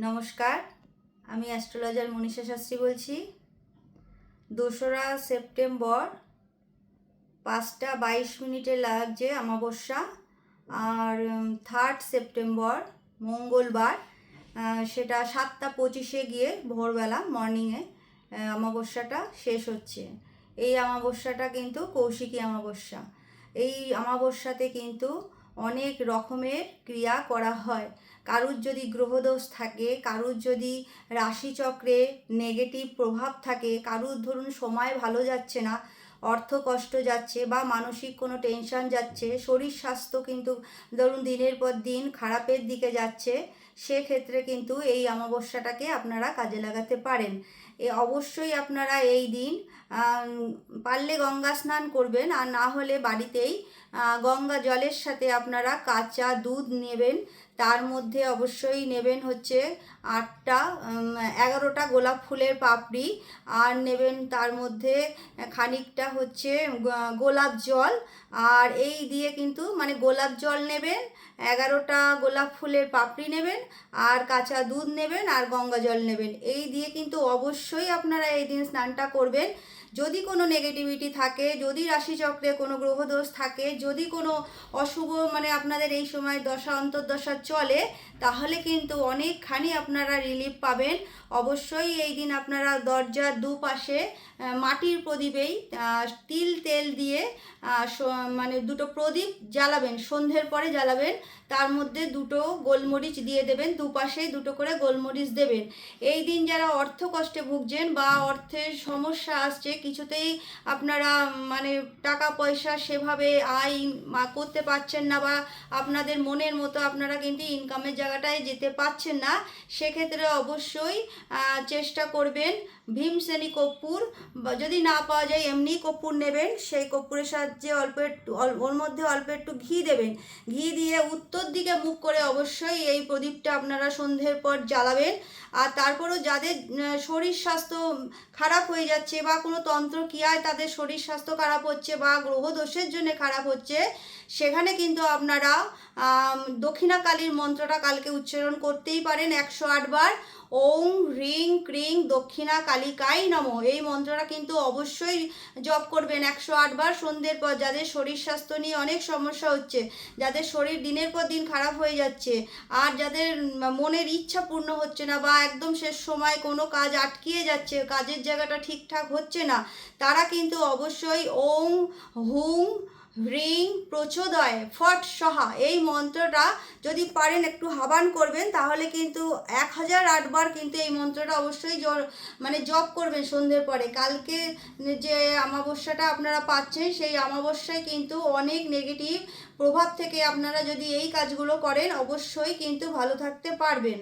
নমস্কার, আমি অ্যাস্ট্রোলজার মনীষা শাস্ত্রী বলছি। 2রা সেপ্টেম্বর 5টা 22 লাগছে অমাবস্যা, আর 3rd সেপ্টেম্বর মঙ্গলবার সেটা 7টা 25 গিয়ে ভোরবেলা মর্নিংয়ে অমাবস্যাটা শেষ হচ্ছে। এই অমাবস্যাটা কিন্তু কৌশিকী অমাবস্যা। এই অমাবস্যাতে কিন্তু অনেক রকমের ক্রিয়া করা হয়। কারুর যদি গ্রহদোষ থাকে, কারুর যদি রাশিচক্রে নেগেটিভ প্রভাব থাকে, কারুর ধরুন সময় ভালো যাচ্ছে না, অর্থ কষ্ট যাচ্ছে বা মানসিক কোনো টেনশন যাচ্ছে, শরীর স্বাস্থ্য কিন্তু ধরুন দিনের পর দিন খারাপের দিকে যাচ্ছে, সেক্ষেত্রে কিন্তু এই অমাবস্যাটাকে আপনারা কাজে লাগাতে পারেন। অবশ্যই আপনারা এই দিন পারলে গঙ্গা স্নান করবেন, আর না হলে বাড়িতেই গঙ্গা জলের সাথে আপনারা কাঁচা দুধ নেবেন। তার মধ্যে অবশ্যই নেবেন হচ্ছে 11টা গোলাপ ফুলের পাপড়ি, আর নেবেন তার মধ্যে খানিকটা হচ্ছে গোলাপ জল। আর এই দিয়ে কিন্তু মানে গোলাপ জল নেবেন, 11টা গোলাপ ফুলের পাপড়ি নেবেন, আর কাঁচা দুধ নেবেন, আর গঙ্গা জল নেবেন। এই দিয়ে কিন্তু অবশ্যই আপনারা এই দিন স্নানটা করবেন। যদি কোনো নেগেটিভিটি থাকে, যদি রাশিচক্রে কোনো গ্রহদোষ থাকে, যদি কোনো অশুভ মানে আপনাদের এই সময় দশা অন্তর্দশা চলে, তাহলে কিন্তু অনেকখানি আপনারা রিলিফ পাবেন। অবশ্যই এই দিন আপনারা দরজার দুপাশে মাটির প্রদীপেই তিল তেল দিয়ে মানে 2টো প্রদীপ জ্বালাবেন, সন্ধ্যের পরে জ্বালাবেন। তার মধ্যে 2টো গোলমরিচ দিয়ে দেবেন, দুপাশেই 2টো করে গোলমরিচ দেবেন। এই দিন যারা অর্থ কষ্টে ভুগছেন বা অর্থের সমস্যা আসছে, কিছুতেই আপনারা মানে টাকা পয়সা সেভাবে আয় করতে পারছেন না, বা আপনাদের মনের মতো আপনারা কিন্তু ইনকামের জায়গাটায় যেতে পারছেন না, সেক্ষেত্রে অবশ্যই চেষ্টা করবেন ভীমসেনী কর্পূর, বা যদি না পাওয়া যায় এমনি কর্পূর নেবেন। সেই কর্পূরের সাহায্যে ওর মধ্যে অল্প একটু ঘি দেবেন। ঘি দিয়ে উত্তর দিকে মুখ করে অবশ্যই এই প্রদীপটা আপনারা সন্ধ্যের পর জ্বালাবেন। আর তারপরও যাদের শরীর স্বাস্থ্য খারাপ হয়ে যাচ্ছে, বা কোনো তন্ত্রক্রিয়ায় তাদের শরীর স্বাস্থ্য খারাপ হচ্ছে, বা গ্রহদোষের জন্য খারাপ হচ্ছে, সেখানে কিন্তু আপনারা দক্ষিণা কালীর মন্ত্রটা কালকে উচ্চারণ করতেই পারেন 108 বার। ওং হ্রিং ক্রিং দক্ষিণা কালিকাই নমঃ, এই মন্ত্রটা কিন্তু অবশ্যই জপ করবেন 108 বার সন্ধ্যের পর। যাদের শরীর স্বাস্থ্য নিয়ে অনেক সমস্যা হচ্ছে, যাদের শরীর দিনের পর দিন খারাপ হয়ে যাচ্ছে, আর যাদের মনের ইচ্ছা পূর্ণ হচ্ছে না, বা একদম শেষ সময় কোনো কাজ আটকিয়ে যাচ্ছে, কাজের জায়গাটা ঠিকঠাক হচ্ছে না, তারা কিন্তু অবশ্যই ওং হুং হ্রিং প্রচোদয় ফট সহা এই মন্ত্রটা যদি পারেন একটু হাবান করবেন, তাহলে কিন্তু 1008 বার কিন্তু এই মন্ত্রটা অবশ্যই মানে জপ করবেন সন্ধ্যের পরে। কালকে যে অমাবস্যাটা আপনারা পাচ্ছেন, সেই অমাবস্যায় কিন্তু অনেক নেগেটিভ প্রভাব থেকে আপনারা যদি এই কাজগুলো করেন, অবশ্যই কিন্তু ভালো থাকতে পারবেন।